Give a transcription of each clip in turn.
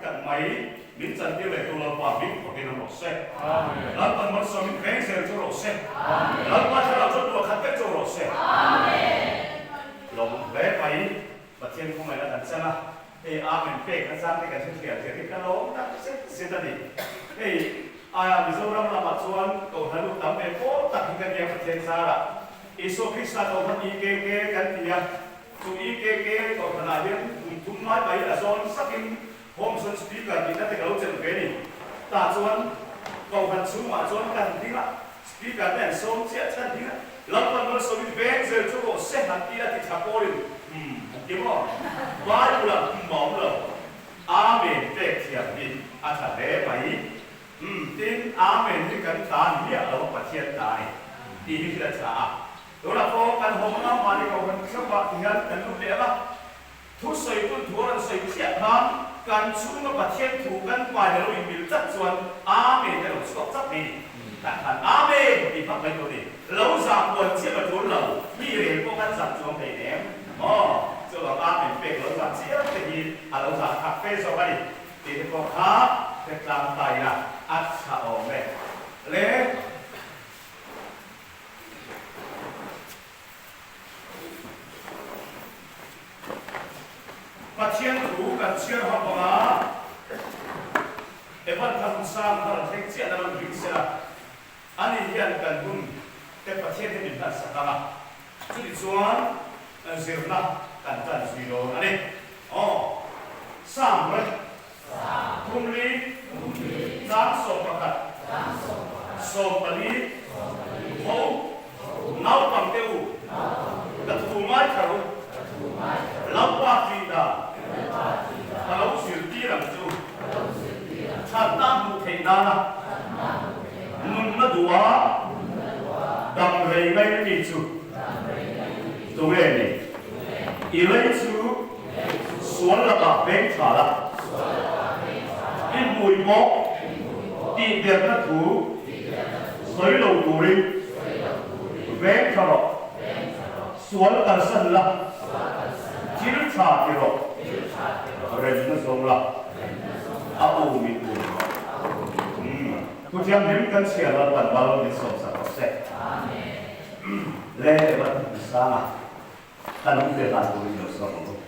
กันไหมมิจันที่เลยตัวเราปาบิกเป็นเราเสกแล้วมันมันสมิงแข็งเซลตัวเราเสกแล้วมาที่เราจดตัวขัดเป็นตัวเราเสกลงเละไปประเทศของมันแล้วกันใช่ไหมอาเมนเป๊กกันสร้างในการเชื่อเชื่อที่กันลงตั้งเสร็จดีมิโซรัมละมาชวนตัวทะลุตั้มโป้ตัดกันยังประเทศสาระอิสุคริสต์ตัวทันอีเกเกกันที่ยังสุอีเกเกตัวขนาดยังทุ่มน้อยไปละโซนสักอินโฮมส่วนสปีกเกอร์ที่นั่นที่เราเจอเป็นนี่ตาชวนตัวกันสูงมาชวนกันที่ละสปีกเกอร์เนี่ยโซนเสียชันที่ละแล้วมันสวิตเบงเซอร์ชั่วเซหันที่ละที่ทับโอริเดี๋ยวว่าอยู่ละมองเลยอาเมนเป๊กเทียบดีอาจจะเละไปทิ้งอาเมนที่กันตาเนี่ยเราประเทศไทยดีที่จะช้าตัวเราโฟกันหงน้ำมาในกับคนเข้ามาที่นั่นกันรู้เรื่องละทุกสิ่งทุกทัวร์สิ่งเสียน้ำการชุ่มประเทศถูกกันไปเราอินมิลจัดส่วนอาเมนเราสอบจัดดีแต่ขันอาเมนที่พักไปดูดิเราสามคนเชื่อมาทุนเรามีเรื่องพวกกันสัตว์ช่วงไหนเนี่ยเจ้าอาเมนเป็นเราสัตว์เชื่อจะดีเราสัตว์คาเฟ่สบายที่ที่พวกข้าเป็นกลางไตละอัศจรรย์เลยประเทศถูกกันเชื่อหัวมาวันทำสร้างพระเทศเสียแล้วมันวิ่งเสียอันนี้ยันกันบุญแต่ประเทศที่มีการสักการะจุดส่วนเสียนะกันจันทร์สุริโยอันนี้สามเลยทุ่มลีน้ำส่งประกัดส่งปลีโหน้ำปังเตียวกระทุ่มไม้ขรุลำบากจีดาพลังสุดที่รังจูชาติน้ำมุขนานุนมาดูว่าดำเรงไม่มีจูตัวเองนี่อีเลจูสวนละบาเบงชาละอินมุยโมตีเดียร์นัทูสวยโลดูริเบงชาละสวนกันสันละจิรชาติโรเรนนสงละอาอูมิตุคุณยังเห็นกันเสียละวันบาลนิสงสักเสร็จเล่วันสามท่านผู้เรียนการบริโภคสมบูรณ์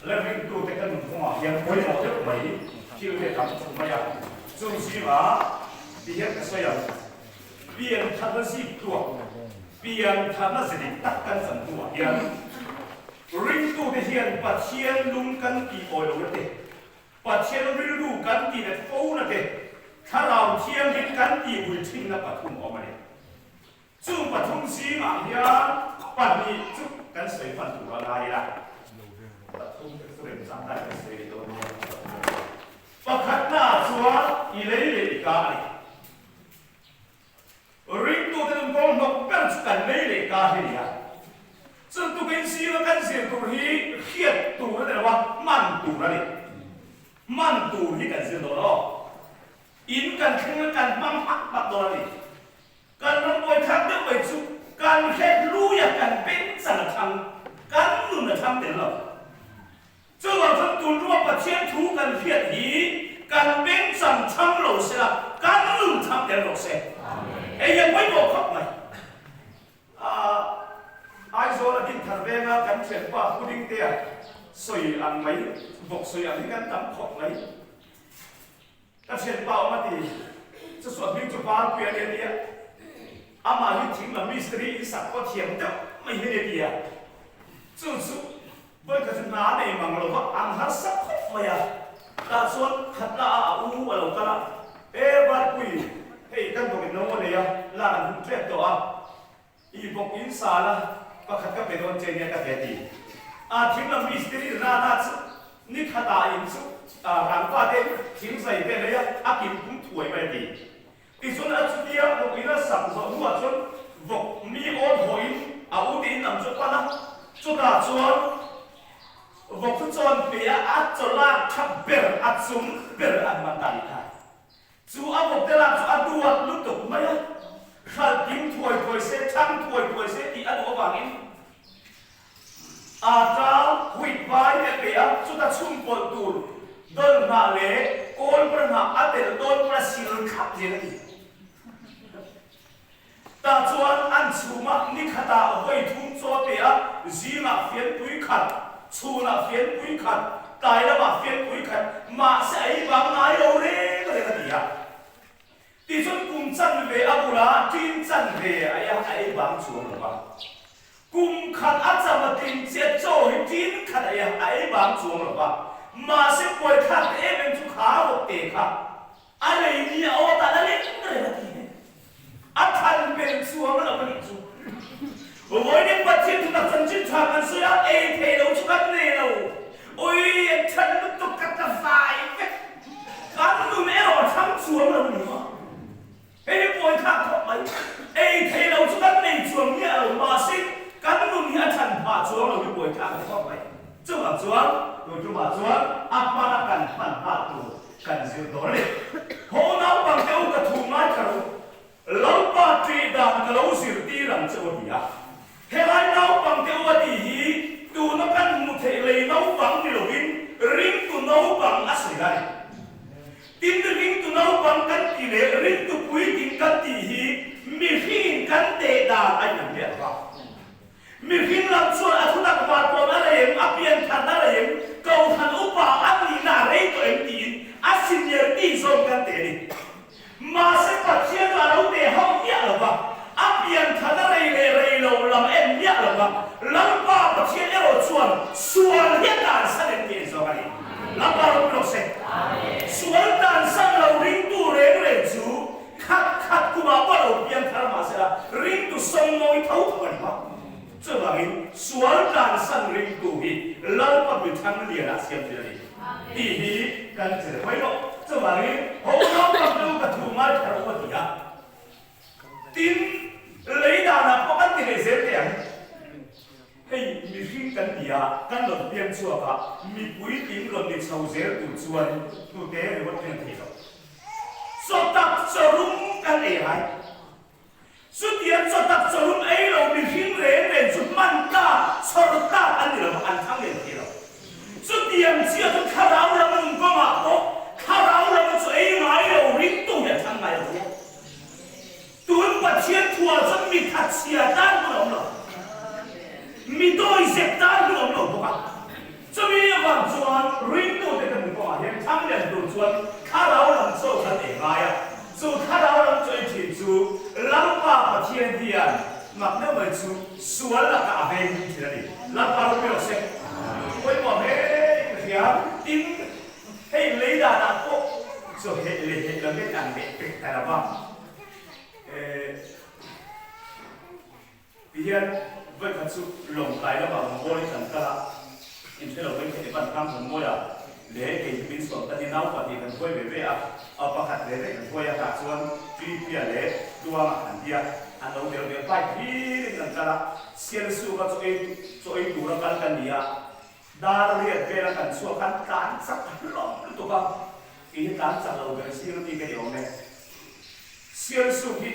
แล้วให้ดูแต่กันหัวยังไม่หมดเยอะไหมที่เราทำสมัยจุ่มสีมาเปลี่ยนกระสวยเปลี่ยนทัศนสิตัวเปลี่ยนทัศนสิตักกันสันตัวยังริงตัวเทียนปัดเทียนลุงกันกี่โอยเราเตะปัดเทียนริลูกันกี่เนี่ยโฟนะเตะถ้าเราเทียนริกันกี่บุญทิ้งนะปัดทุ่มออกมาเนี่ยจุ่มปัดทุ่มสีมาเนี่ยปัดนี่จุ่ม kan soi fan tu ra lai la ta thum ke frem sam dai ke sei to ni pakhat na chuwa I lei le ka ni ring tu te ko nok kan kan lei le ka hi ya chân tu cái gì nó cái gì tu hi khiết tu nó là what man tu ra đi man tu hi cái gì đó in kan khinh kan mang hắc bạc đó đi kan nó ngồi thang được vậy chú kan hết lu ya kan bên sẵn thằng kan luôn là thằng tiền rồi chứ còn thân tu lúc mà thiên thú kan khiết hi kan bên sẵn thằng lẩu sẽ là kan luôn thằng tiền lẩu sẽ ấyยังไม่บอกครับไหมai zo là kinh thật về nga cắn chuyện qua khu đinh tia soi ăn mấy vọc soi ăn cái tắm khóc mấy các chuyện bao mà thì cho soạn mình cho ba quyền này đi mà đi chính là mystery sắp có thiểm đâu mấy cái này đi chú với cái chuyện ná này mà nó có ăn hết sắp khóc mày ta soạn thật là u vào đầu ta ê bắt quỷ hey kan to cái nông này là làm chuyện đó vọc in xa là pakhat ka pedon chenia ka theti thim la mystery ra na chu ni khata in chu ran pa de thim sai de le a kim kum thuai ba di ti chun a chu dia ko ina sam zo nu a chun vok mi on hoin a u din nam chu pa na chu ta chuan vok chu chon pe a chola khap ber a chum ber an man dai kha chu a vok de la chu a duat lu tok mai khal kim thuai se chang thuai se ti a do wangin ta huit vai để bẻ chúng ta chung bồn tùn đơn mà lẽ ôn bữa nào ăn để đơn bữa xin khắp gì đấy ta chuan ăn chú mà ní khát ta vây thun cho bẻ gì mà phiền túi khát chú là phiền túi khát tài là mà phiền túi khát mà sẽ ấy bằng ai đâu đấy cái này là gì thì chúng cùng chân về abu la tin chân về ai bằng chú mà cùng khát ắt ra mà tin chết cho hình tin khát ai bằng chuông rồi ba mà sẽ quay khát em chú khá một tệ khát anh ấy đi ở ta đã lên cái này là gì ắt thành bên chuông là cái gì với những vật chất chúng ta chân chính thàกันsuy ắt em thấy đâu chú cắt này đâu ôi chân nó tục cắt ta phải cắt nó mẹ rồi thăm chuông là gì mà em quay khát không mấy em thấy đâu chú cắt này chuông nhẹ ở mà xin cắn luôn nhá chân bà chúa rồi bị buổi thang không phải chứ bà chúa rồi chú bà chúa áp ba đã cần phản hạ tù cần diệu đó lên hô nào bằng tiêu cả thùng mai cả lâu ba truy đàn cả lâu diệu đi làm cho gì à thế lại nào bằng tiêu và đi hi tù nó cần một thể lấy nấu bằng điều in ring tù nấu bằng ác sĩ này tin ring tù nấu bằng cắn tỷ lệ ring tù quý tin cắn tỷ hi mi phi cắn tệ đà anh làm việc vào mi phim làm cho anh chúng ta có mặt còn ở đây áp biên thành ở đây cầu thành úp vào anh đi nào đấy tụi em tin anh xin nhớ đi xong cái tiền mà sẽ phát triển là đâu để không nhớ được mà áp biên thành ở đây lấy lâu làm em nhớ được mà làm ba phát triển ở xuân hiện tại sẽ đến tiền rồi cái làm ba lúc nào sẽ xuân đàn sang lâu ring tu rèn chú khát cũng mà bắt đầu biên thành mà sẽ là ring tu sông nói thấu thôi mà这把人所干上人故意，老把被他们连了先去了。第一，跟着回了，这把人好老把这个土马开了我底下，顶雷达呢不按定的谁点？嘿，你听跟底下，跟路边错吧，你不一定论的抽谁都专，都得我听听了。说到这种跟厉害。suốt tiền cho tập cho lúc ấy rồi mình khiến rể chúng man ta cho ta ăn được ăn thắng liền thì rồi suốt tiền chỉ là khá đau là mình có mà có khá đau là mình cho ấy nói rồi rít tu hiện thắng này rồi tuấn và chiến thua cho mình thật xìa tan của ông rồi mình tôi dẹp tan của ông rồi các bạn cho mình làm chuan rít tu để mình có hiện thắng liền tu chuan khá đau là mình cho thật để ngay à chú khá đau lắm cho chị chú lắm ba và thiên thiên mặc nếu mà chú xuống là cả về như thế này lắm ba lúc biểu sẽ quay bỏ hết kìa tin hay lấy đà đã có rồi hết là cái đàn mẹ kịch tại là vâng hiện với các sự lồng cái đó vào ngôi thần cả in thế là với cái bản tham của ngôi à để cái biến số ta đi nấu và thì cần quay về à ở bắc hạt để cái quay à cả xuân truy bia để đua mà hẳn bia anh đâu đều đều phải đi thần cả xiên su các chỗ ấy đủ ra căn nia đa liệt về là cần xua căn cán sắc lỏng tụ con ý cán sắc lâu về xiên đi cái điều này xiên su bị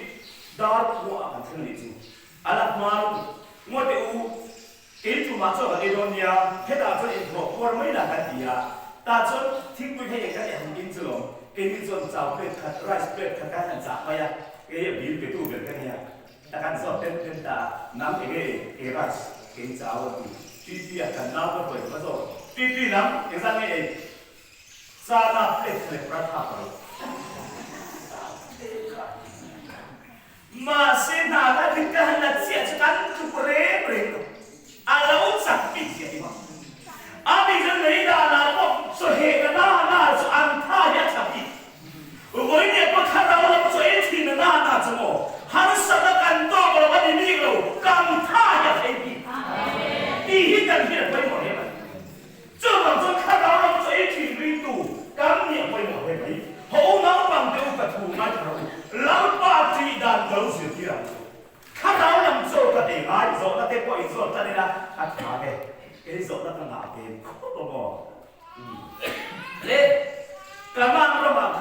đa của bản thân lý chú alak mal ngôi tiểu ý chú mà cho cái đồ nia hết đã cho in thuộc qua mấy là cái gì à ta cho thiên quy hay cái gì in chú lòng cái in cho chào plate cut rice plate cut cái hành giả vậy à cái gì cái tu về cái này ta cần cho tên ta nắm cái rice cái cháo tuy tuy cần nấu cái phần mà rồi tuy tuy nắm cái gì này sa na plate cái prata rồi mà xem nào ta thì cái là chuyện cho cắn chụp rễ rễ lâu sắc bị gì mà bây giờ lấy ra là một số hệ cái na số ăn tha ya chắc bị với những cái khác đâu là số ít thì na chứ mà hắn sao ta cần to vào cái gì đâu cầm tha ya thấy bị đi hết cần hiện với mọi người chứ mà số khác đâu là số ít thì liên tục cảm nhận với mọi người hậu não bằng tiêu cả thủ ngay rồi lão ba chỉ đàn đấu sự kia khác đâu làm số cái gì ai số ta thấy có ý số ta đây là khác cái số ta đang làm cái không có đấy cái mà nó bảo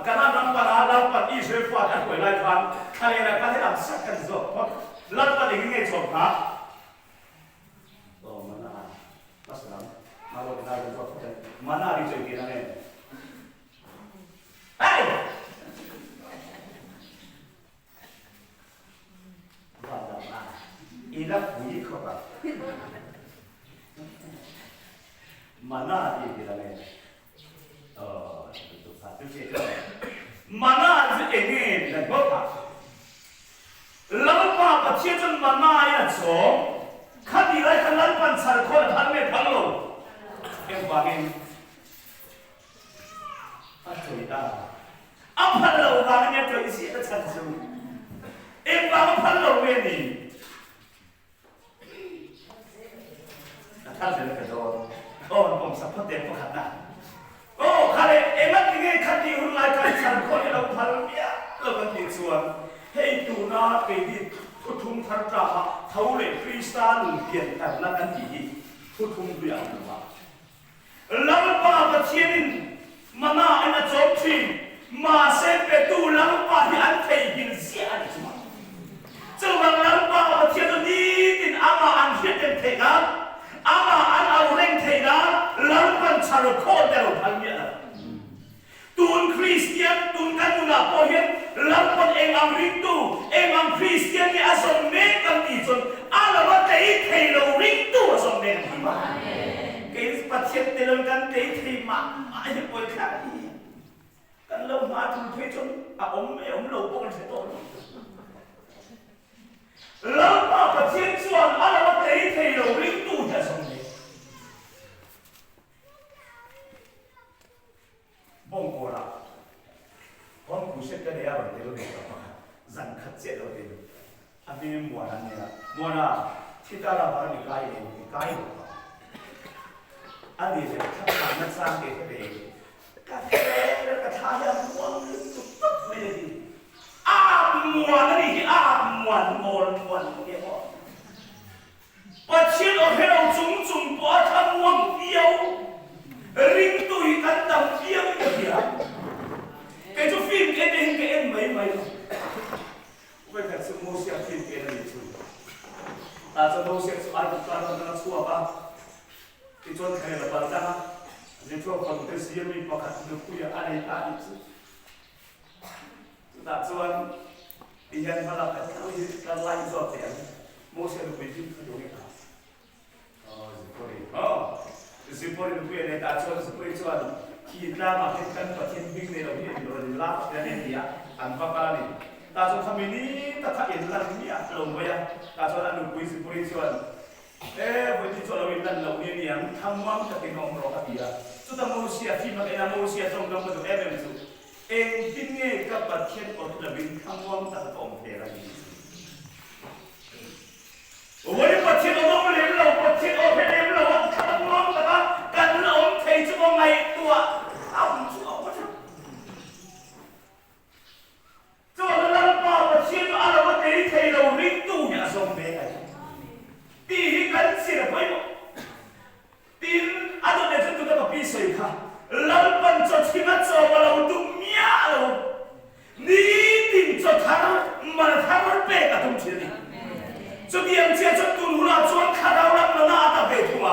cái mà nó bảo là lão ba ý sẽ phát cái quay lại phán cái này là cái làm sắc cái số lão ba thì nghe chọn hả mana masalah malu kita ada suatu mana di sini kita ni hey Bagaimana? Ina bunyi kota. Mana di dalamnya? Itu satu sih. Mana ini dan apa? Lalu apa cincin mana ya so? Kadi lagi kan lampan sarkol hamil panglo. Yang bagian apa itu? Apa lo bagiannya tu isi itu cancu. Bang palo ni. Nakal saya kata, pom sapot tempo kata. Kare emak ni kati ulai kali sarkol yang palo dia, lawan tisuan. Hei tu na kedi tutung terta, taule Kristan pian karena kan di tutung dia nama. Lalu apa cianin mana ina jopsi, masih betul lalu apa di antai bin siapa cuma. Sebab lampa tiada ni ama anjir tega, ama orang tega, lampan cara kau dalam halnya. Tuhan Kristian, Tuhan kan mula pohen, lampan engam rindu, engam Kristian ni asal mekan izon, alamat tei lo rindu asal mekan ima. Kais pasien dalam kan tei ma, ayat boleh kali. Kan lo matu pejon, om lo pun setor. Lama pasien suan alamat tei lo rindu asal mekan. Bongkora, orang kuset kan dia orang itu apa? Zangkat je orang itu. Abi muara, kita lah orang dikai. Adi je, kita nak sang ke kata yang muan itu boleh. Muan dia muan. Pasien orang jung buat muan dia. Rindu ikan dam dia dia. Kayak film ke mai. Bukan semua siap film itu. Tak semua siap soal dengan suapa. Itu kayak lepas tanah. Itu konteks dia ni pakai buku yang ada itu. Tak soal dia malah kalau lain soal dia. Mesti ada begini tu ni. Sipori itu yang ada acuan sipori cuan kita makinkan pasien bing ni lagi di luar lap dan dia tanpa kali. Tajuk kami ni tak kain lagi ni belum bayar. Tajuk anu kui sipori cuan. Begitu cuan windan lagi ni yang tamam tapi ngomong dia. Sudah manusia firman manusia trong dalam bentuk itu. Tinggi ke pasien orang lebih tamam tak kompera ini. วันนี้ประเทศเราต้องเรียนเราประเทศเราเป็นเรียนเราทำน้องแต่ว่าการเราไทยจะมองไงตัวเอาชั่วก็จะเราป่าประเทศเราเราไม่ได้ไทยเราเรียนตู้เนี่ยส่งไปไงตีกันเสียไปหมดตีอันนั้นจะตัวกับพี่เสียค่ะเราปัญจชินัจอบเราดุเมียเรานี่ติ่งจะทำมันทำมันเป็นกับตรงที่นี่จุดยังเชื่อจุดตัวเราชวนข้าเราลังมันน่าจะเป็นตัว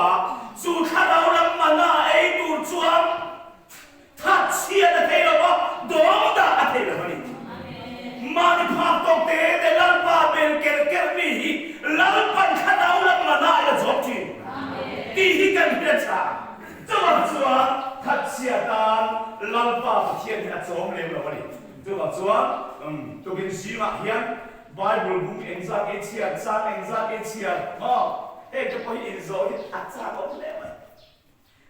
จุดข้าเราลังมันน่าไอ้ตัวชวนถ้าเชื่อจะเทเราก็โดนด่าเทเราคนนี้มันพาตัวเตะแต่ลังป้าเป็นเกลเกลนี่ลังปันข้าเราลังมันน่าจะจบทีตีกันเพื่อชาจะว่าชัวถ้าเชื่อตามลังป้าเทียนที่จะจบเร็วเราคนนี้จะว่าชัวตัวเป็นสีมาเฮียนBible book exam exam exam อ๋อเอ๊ะจะไปอินโซนอาจารย์บอกแล้ว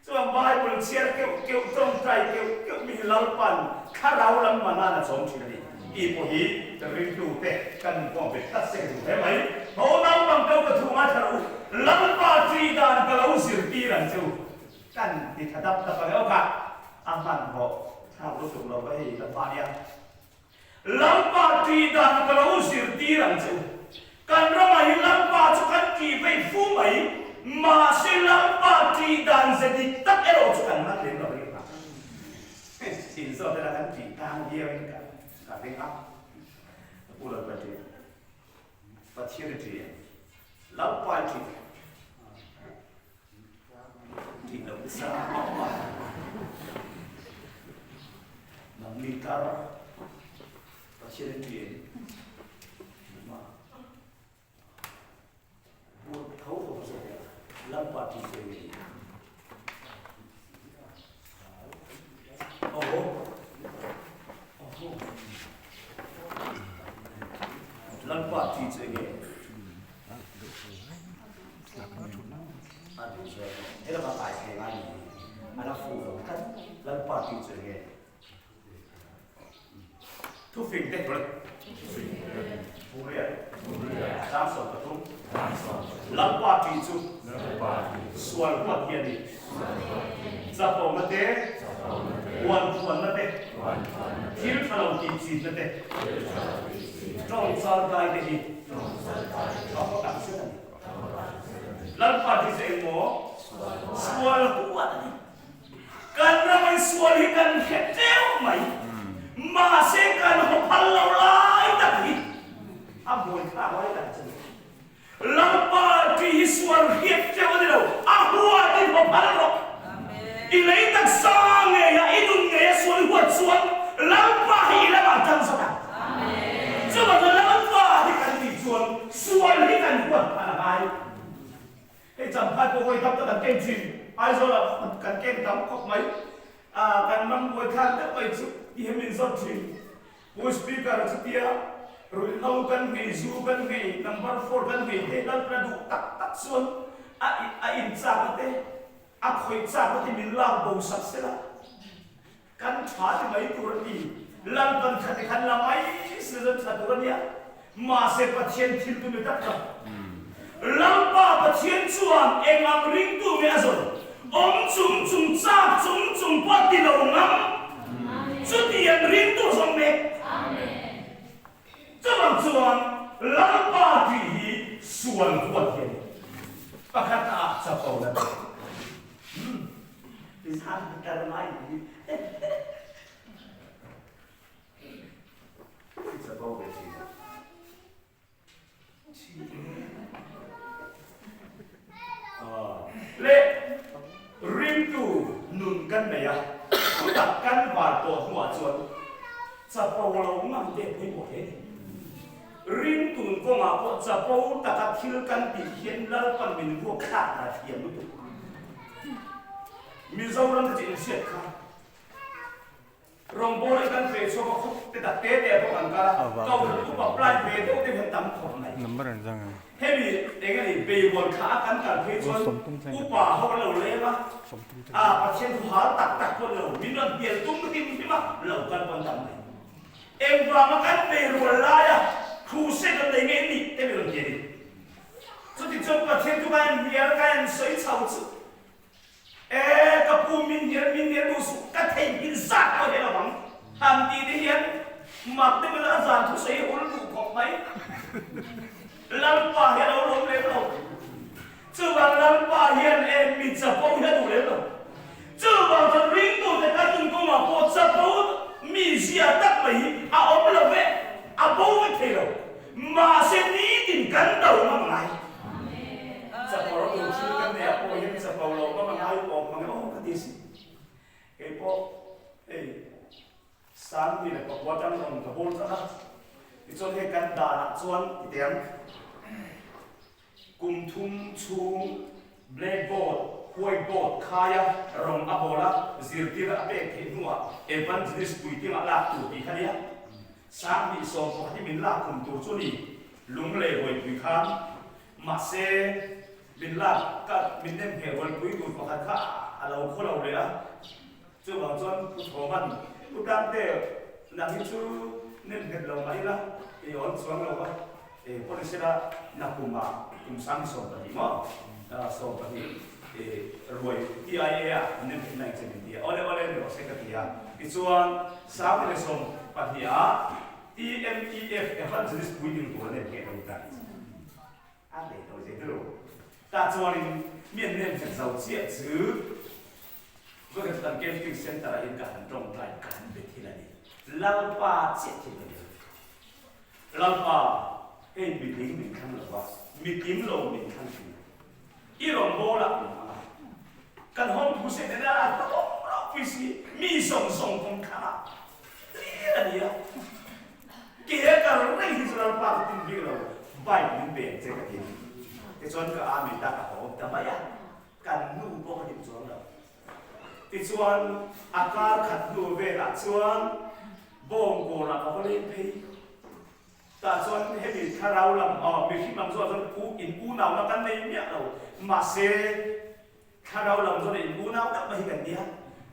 ส่วน Bible เชียร์เกี่ยวตรงใจเกี่ยวมีเล่าปันข้าเราลังมานาสมชีวิตอีพอฮีจะเรียนดูเตะกันก็เป็นตัดเส้นถูกไหมเพราะน้องบางเจ้าก็ถูกมาทารุลังปาจีดานก็เราสิรตีรันจูกันที่ทัดดับตะกันแล้วค่ะอามันบอกถ้ารู้สึกเราไปลำปาเนี่ยLampa tidak kalau usir tiran tu, kan ramai lampa tu kan kipai fumai, masih lampa tidak sedih tak elok tu kan nak lembab lembab. Insya Allah kan kita dia ini kan, tapi kan, ulah berarti, pasti dia, lampa tidak bisa apa, mengitar. Chuyện chuyện mà buồn thấu hồn rồi lâm vào thì gì lâm vào thì gì thế là bài thầy là gì là phù hợp cách lâm vào thì gìทุกสิ่งเด็กเลยผู้เรียนตามสอนประตูลับว่าปีจุส่วนหัวเทียนนี่จะโตมาเตะวันมาเตะที่เรากินซีนมาเตะตรงสารได้ดีเราก็ตัดเส้นลับว่าที่เสียงหมอส่วนหัวนี่การเราไม่ส่วนให้กันแค่เจ้าไหมmasih kan halau lain tapi abun kawai dah jadi lampa di suar hidup jauh dulu aku ada di halau ini tak sange ya inun ya suar buat suar lampa hilang macam sana coba lampa hilang di suar hilang buat apa jampat pokoknya tak tak kencing ayo lah kan kencing tak kok mai kan membuat kan tak itu ia menjadi voice speaker setia rulau kan mezu kan me number 4 kan me hedal produk tak suan in sabate akhoi sabate milau bau saksela kan chati mai turati lan kan khati khan lamai season saturania mase patient thil tu metak lampa patient chuan engam ring tu me azon chung chak chung pati lo ngam Sudah yang rindu sampai, cuman lampa di suan buat ini. Pakai tak siapa orang? Bisa kita main. Siapa orang sih? Le rindu nun kan ya. Takkan bato semua cuan, siapa walau ngambil pun boleh. Rindu kau ngapa siapa tak hilkan dihian lalpan minggu kata dia itu. Misalnya orang jenis siapa? Rombongan kan besok aku tidak tete apa angkara. Kau lupa plan betul itu hentam kau naik. Nomor jangan. Hemi dengan ini bebol kaakan kan besok. Upah kalau lewat. Pasien hal tak pun lo. Minum biar tunggu tim lima lakukan kontak. Emang makan berulaya. Khusus dengan ini tapi belum jadi. 这里中国天主班也干水草子，哎，个不明年读书，个天平杀过去了王，汉地的人，马的个那山土水混入国没，老爸也老龙来了，这帮老爸也哎米着包也都来了，这帮这领导在干中国啊，我这包米下得没，啊我们老呗，啊包不退了，马上你一定感到我们来。จะพอเราดูชื่อกันเนี่ยพอเห็นจะพอเราก็มันให้ออกมันก็โอ้ก็ดีสิเฮ้ยพอเอ้สามนี่แหละพอจังลงกับโฮลซะนะที่จนให้กันด่าชวนเตียงกุมทุ่มชูเบลย์บอร์ดห้วยบอร์ดขายรองอโบละซิร์ติระเบกเห็นหัวเอวันจิสปุยที่มาลากตัวปีขนี้สามนี่สองคนที่มินลากคุมตัวจุนี่ลุงเล่หวยปุยข้ามมาเซบินลาบก็บินเต็มเหววันปุ้ยดูประคันข้าเราคนเราเลยนะเจ้าบางจนผู้ชมมันผู้ดังเตะนักที่ชูเน้นเห็ดเราไม่ละย้อนสวนเราว่าพอดีเสร็จนักกุมสังสมปฏิมาสมปฏิรวยที่ไอ้เน้นในเจดีย์อะไรเนี่ยเสกที่อีส่วนสาวที่สมปฏิTMEF ฟันจะดิสปุยดิ้งตัวเนี่ยเกี่ยวกับอะไรอะไรตัวเจ้าดู大专的面面很少接触，这个当监狱现在应该很重在干的起来的，老爸接起来的，老爸嘿没听没看了吧，没听了没看去，一龙波了，跟红不是的啦，都必须米松松公看啊，对了的，给个累死老爸听不了，外面变这个地。ที่ชวนก็อามีตากระโหแต่ไม่ยังกันนู่ก็ไม่ชวนเราที่ชวนอากาศขัดดูเวลาชวนบ่งโกละเขาเล่นเพย์แต่ชวนให้ดีถ้าเราลำมีที่มันชวนกูอินกูหนาวแล้วกันในเนี้ยเรามาเซ่ถ้าเราลำชวนอินกูหนาวก็ไม่กันเนี้ย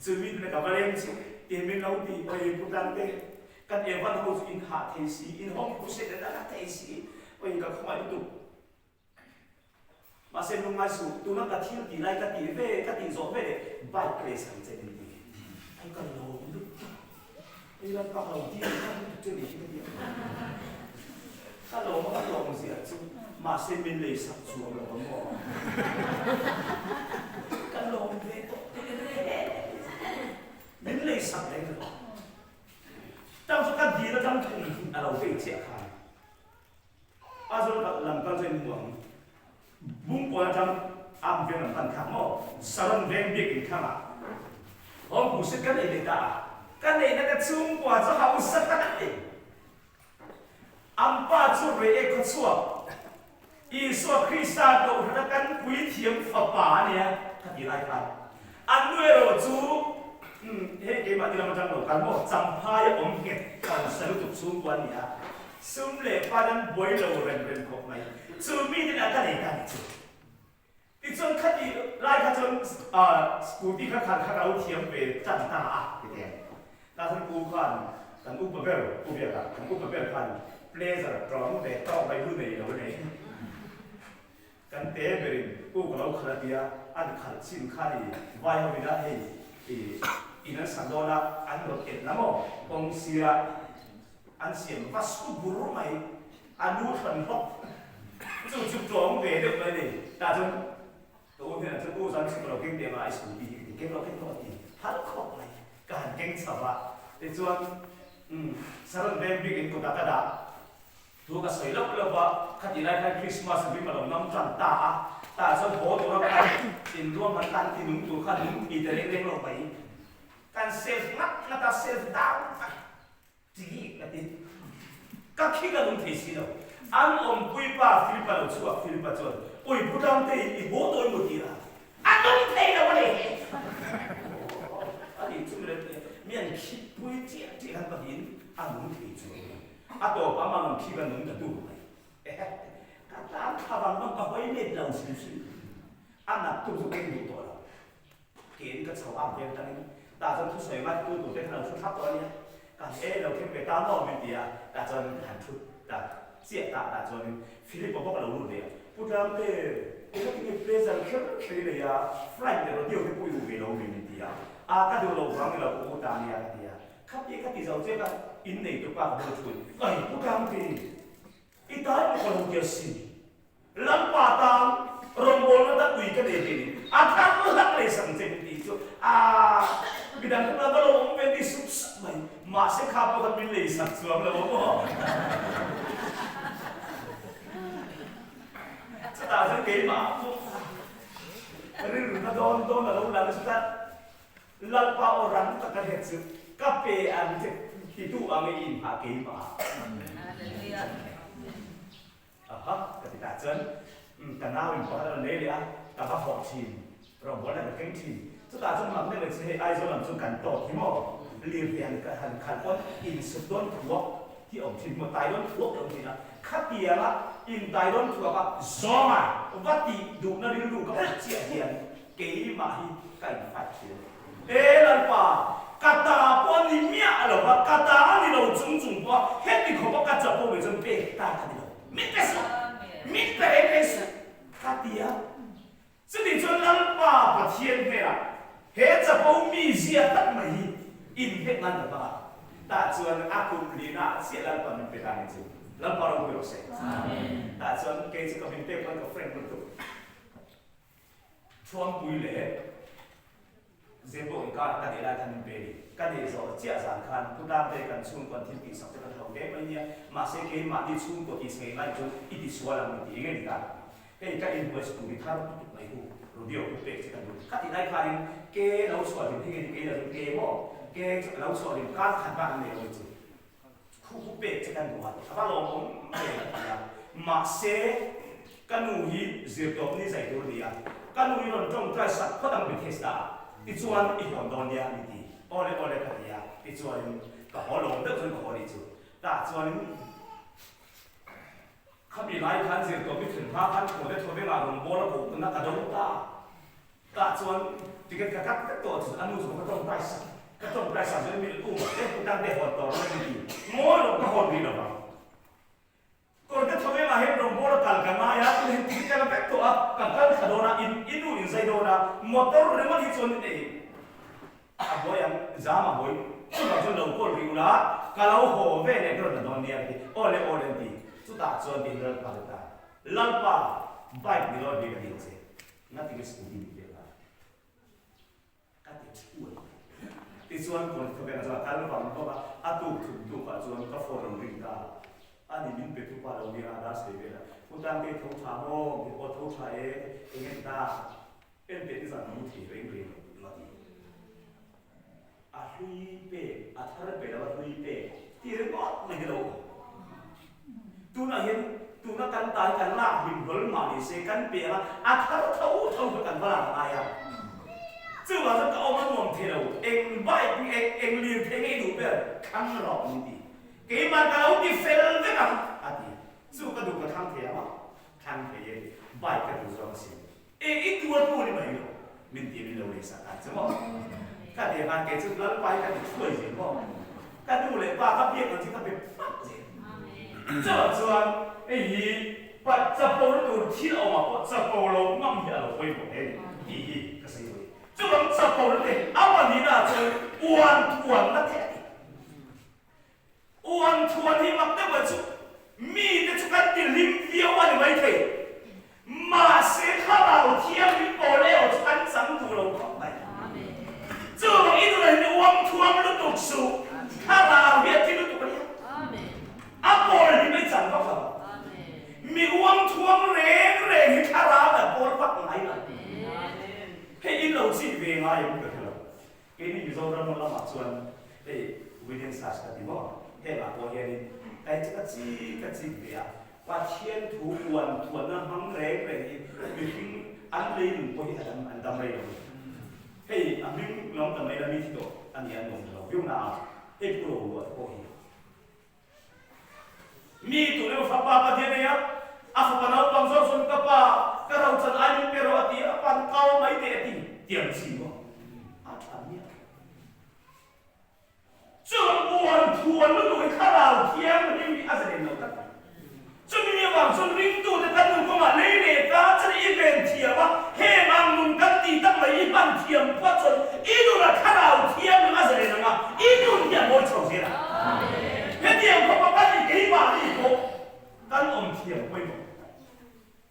ชีวิตในกับเล่นสิเอ็มเป็นเราดีไปพูดดังเต้กันเอวันเขาอินหาเทสีอินห้องกูเสร็จแล้วเทสีไปกับเขาไม่ดูมาเส้นลงมาสู่ตัวนั้นก็ที่ตีไรก็ตีเว่ก็ตีโซ่เว่ใบเกรสันเจนดีไอ้กันโลดูไอ้เราก็เราที่นั่นจุดนี้ที่เดียวถ้าโลมันก็โลมันเสียจุมาเส้นเป็นเลยสับชัวเราก็มองกันโลมันเว่ตกเป็นเลยสับเลยตั้งสักการดีแล้วตั้งทุ่งเราเว่เสียขาดอาจจะหลังกันเส้นหวงบุ้งปวดจังอัมเป็นอันขับมอสารเวงเบียกินข้ามาห้องผู้สิกันเลยตากันเลยนั่นก็ชุ่มกว่าจะหาอุสกันเลยอัมป้าจู่เรเอกก็ชั่วอีสัวคริสต์โตรักกันคุยเทียมฟ้าป่าเนี่ยขัดยีไรกันอันด้วยเราจู่เฮ้ยเกมาที่เรามาจังหวะกันมอจำพายอมเก็บกันสรุปชุ่มกว่าเนี่ยซุ่มเล่ปาดันบอยเราเร่งๆของไหมจู่มีที่นั่นกันเองกันจู่ที่จนขัดยีไล่ขัดจนกูที่ขัดเราเทียมไปจันตาที่เดียวแต่ทั้งกูขันทั้งอุปเบลกูเบียกันทั้งอุปเบลขันเปลสร์ตรองเด็กต้องไปดูในเราเลยกันเตะเบรินกูกับเราขัดเดียอันขัดชิ้นขัดวายเอาไปได้อีนั่นสันโดละอันรถเอ็ดน้ำมองเสียอันเสียงวัสดุบุรุษไหมอันนู้นขันหกจู่จุดตรงเวเด็กเลยดิแต่จนตัวเนี่ยจะกู้สันสิบเราเก่งเดียวมาไอ้สุดีเก่งเราเก่งตัวดีพัดขอบเลยการเก่งสบายแต่จวนสารเดมบิกินกุตากระดาตัวก็ใส่ลับลับว่าขัดยีไรขัดคริสต์มาสบิมาลงน้ำจันตาแต่จนโหตัวเราไปอินรวมมันตันที่หนุ่มตัวขัดหนุ่มอีแต่เล็กๆลงไปการเซฟนักนักเซฟดาวจีกันดิก็คิดกันลงเทสีเราอันอมปุยป้าฟิลิปปาเราชัวฟิลิปปาจวนปุยพูดดังเตยอีโบตัวอีโมดีละอันนั้นเตยเราเลยอันนี้จุดเลยเมียนคิดปุยเจียที่กันก็เห็นอันนั้นเตยชัวอันตัวป้ามันคิดกันนุ่มจะดูไหมการตามข่าวมันก็ไม่เล็ดเราสิอันนั้นตัวสุดเก่งดูตัวเราเก่งก็ชาวอัมเดียวกันแต่จนทุกสมัยมันตัวเด็กเราชุดทับตัวนี้การเราเข้มไปตามโลกมันเดียแต่จนหันทุกแต่เสียแต่จนฟิลิปบอกเรารู้เลย Pudam te ina tingi pleasure khere ya flight le ro dio te pui u ve lo ni dia ka do lo wang la ko ta ni ya dia khap ye ka ti zau che ka in nei to pa do chui ai pudam te ita ni ko lo dia si lam pa tang rong bol na ta ui ka de ni thang lak le sang che ti chu bidang na da lo ven di sup mai ma se kha po ta min le sak chuam lo mo ta sẽ kể mà rừng nó đón là lâu là chúng ta lần bao rắn ta cái hiện sự cà phê ăn thì tu ăn cái in hạ kể mà cái ta chân ta nào mình có là lấy đấy ta bắt học chìm rồi muốn là cái chìm chúng ta trong lòng này là sẽ ai rồi làm trong cảnh tổ thì mà liên hệ cái hành khăn quân in sự đón thuốcที่ออกชิมมาตายร้อนพวกเราทีนะขัดเตียละอินตายร้อนตัวกับซอมาวัดตีดูนั่นนี่ดูกับเจียเทียนเกี่ยมาฮีไก่ฟัดเชียวลันป่ากาตาปอนี่เมียหรอวะกาตาอันนี้เราจุ่มว่าเฮ็ดนี่เขาบอกกาจะพูดไปจนเป๊ะตากันนี่เรามิดเปสมิดเปสขัดเตียซึ่งนี่จนลันป่าปะเทียนเปล่าเฮ็ดจะพูดมีเสียตั้งไม่อินเฮ็ดนั่นหรอวะtak cuan aku lina sialan pan petani tu lampar aku rose tak cuan ke ci ko binte pan ko friend tu chuan pui le zebo ka ka de la tan be ka de so chia san khan tu da be kan chun kon tin ki sak ta thau de mai nia ma se ke ma di chun ko ti se lai chu i di suala mi ti nge ta ke ka invoice tu ni thar tu mai hu rodio ku pe ci kan ka ti dai khan ke lo suala ti ke la ke mo cái lão sọ liền cắt thành ba này rồi chứ khu bể cho căn đồ à ba lồng cũng mà xe căn nụ hi diệt độc ní giải đồ đi à căn nụ hi còn trong trái sạch có đằng bị test à đi chuan ít hoàn toàn đi à đi ole cái gì à đi chuan cả họ lồng đất rồi họ đi chứ đã chuanเขามีหลายคันเสียตัวพิถึง5,000คนได้ทั่วไปมาลงโบแล้วผมก็นักกระโดดตาส่วนที่กันกัดตัวอันนู้นสมมติต้องไปสักก็ต้องไปสั่งเลยมีตู้เอ๊ะตั้งแต่หัวต่อไม่ดีโม่ลงก็หัวดีหรอครับก่อนจะทำให้มาเห็นลงโบแล้วกันกันมาอย่าเห็นที่จะมาแบกตัวกันกันขดนะอินูอินไซโดนะมอเตอร์เรื่องมันที่ชนนี่บ่ยังจามาบ่อยชุดเราลงโบริวนะก็เราหัวเว่เนี่ยก็ระดับนี้ที่โอเลดีสุดท้ายชนดินเรื่องอะไรต่างลังป้าไบค์นี่รถดีกันดีเสียนั่นที่เป็นสกูตี้เดียวกันก็ติดช่วยที่ส่วนคนที่เป็นอาจารย์การฟังก็ว่าอาตุกตุกอาจารย์ก็ฟอร์มริงดาอันนี้มินเป็นทุกวันเราเรียนได้สิเวลาผู้ตั้งใจทุ่งชาโม่ที่อดทุ่งชาเองได้เป็นที่สั่งมุ่งที่เร่งมาดีอาลุยเป้อาทาร์เป้แล้วอาลุยเป้ที่เรื่องก็ไม่ได้รู้ตัวนั้นเห็นตัวนั้นกันตายกันลากบินบอลมาดิเซกันเปียอาทาร์เท่ากันบ้างอะไรซึ่งว่าจะเอามาหน่วงเทเราเองใบเองเรียนเพลงให้ดูแบบขั้นหลอกนี่ดีเกี่ยมันก็เอาที่เฟลได้กันอ่ะดีสู้ก็ดูกระทั่งเทียมขั้นเทียใบก็ดูสองสิ่งอีตัวนี่ไม่รู้มินตีมินเราเลยสักการใช่ไหมก็เดี๋ยวงานเกี่ยวกับแล้วไปก็ช่วยสิพ่อก็ดูเลยป้าก็เบี้ยกันที่ก็เป็นปั๊บสิเจ้าส่วนปัจจัยโปรตัวที่ออกมาปัจจัยโปรเรามั่งอย่าเราไปหมดเองก็สิ就能找到的，阿万尼那就弯那天，弯你mặc得不住，米的出干的林彪啊你没睇，马些他老天你过来我出干长度了狂来，这一个人的弯都读书，他老也听得懂呀，阿波你没长到什么，米弯人他老的波发来了。ให้เราสิเวงายมันก็เถอะแค่นี้อยู่ตรงนั้นเรามาชวนวิญญาณศาสตร์ที่บอกให้มาโอเฮนี่ไอ้เจ้าก็จีเบียว่าเทียนถูกวนนั้นหังแรงมีทิ้งอันเลยหนึ่งคนที่อันดำเลยให้อันนึงน้องดำเลยแล้วมีที่ตัวอันนี้อันหนึ่งเรายุ่งหนาให้ผู้รู้ว่าโอเฮมีตัวเรื่องฟ้าปะเดียเนี่ยอาฝรั่งบางส่วนกับป้าก็เราจะอายุเปรอะที่ปันเก้าไม่เด็ดที่เตียงชิมอาทำเนี่ยจนวนแล้วดูข้าเราเที่ยงมันยังมีอะไรเราตั้ง cho mình vào cho mình tu để các người có mà lấy để cá cho ít lên thiệp á hệ mang muốn các tí tăng lấy ít bằng thiệp phát cho ít đồ là khá nào thiệp nữa mà rồi là ít đồ thiệp mỗi chỗ gì là hết thiệp không có cái gì cái mà gì cũng các ông thiệp quay một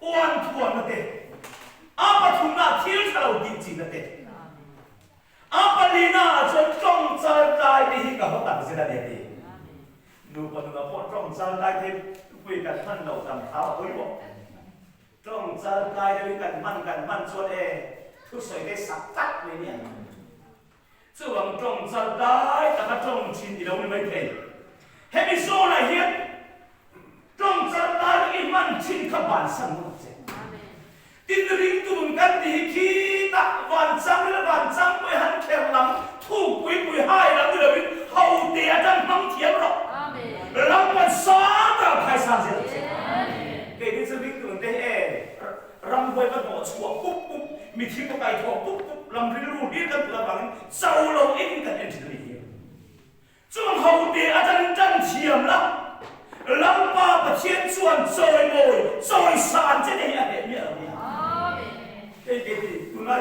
oan thuần là thế apa thùng nào thiếu sao đi chỉ là thế apa lina cho trong trái tay đi cả họ tặng sẽ là thế nụ còn nụ còn trong trái tay thêm quy cần thân đầu tầm tháo với bộ trong trái tay đây cần man cho đây thứ sợi đây sặc tắt này nhỉ chứ bằng trong trái tay ta trong chín thì đâu mới thấy hết bị số này hiện trong trái tay cái man chín các bạn sang một chứ tin riêng tụiกันthì khi ta hoàn sang với hắn kèm lắm thu quý hai lắm rồi biết hậu địa đang mong thiệp rồi làm bạn xóa ta phải sang gì cái đi sự riêng tụi thế làm quay bắt bỏ chùa cúp mình khi có cái thọ cúp làm riêng luôn biếtกันlà bằng sâu lâu in cái gì đấy trong hậu địa đang thiệp lắm làm ba và thiên chuẩn rồi ngồi rồi sàn trên đây là để nhớ cái tụi nói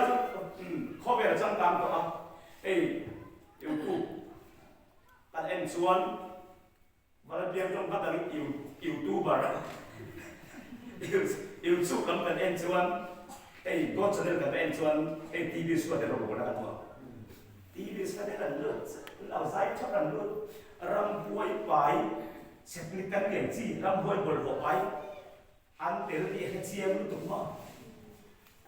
khó về là trong tam của ông yêu cụ bạn em xuống và là biếng trong bắt đầu yêu tu bà yêu chúc lắm bạn em xuống có cho nên là bạn em xuống TV xuống để rồi là thôi TV xuống để là nước lão giải cho là nước ram buổi bài sẽ đi cắn điểm gì ram buổi bồi hộ bài ăn để đi hết chiêm luôn đúng không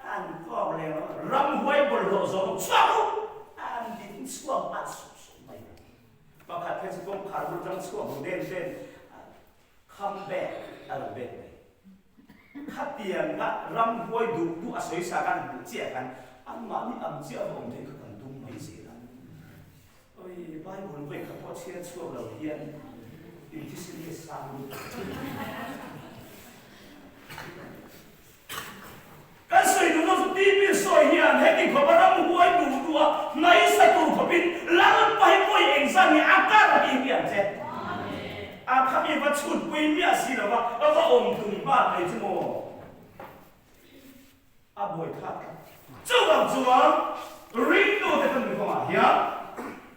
anh có lẽ ram huay bol lộ rồi sao anh đi xuống bắt mày và cả cái công khảo luôn trong xuống đen comeback ở bên này khát tiền cả ram huay đủ à sấy sa gan đủ chia gan anh mà đi ăn chia không thấy cái cần tung mấy gì lắm ôi bài buồn về các con chia xuống đầu tiên thì cái sự sang cái sự đúng nó đi bị soi hiền hết thì có bao nhiêu người đủ đua này sẽ đủ có biết làm bài coi ảnh sang thì ác cả đi hiền chứ ác khác gì mà chụp quay mía gì đâu mà có ôm cùng ba này chứ mồ buổi khác chứ bằng chúa riêng đồ thì cần phải không hiền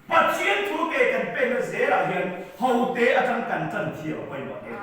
và chiến thú cái cần bên là dễ là hiền hậu tế ở trong cần chân thiểu quay mọi người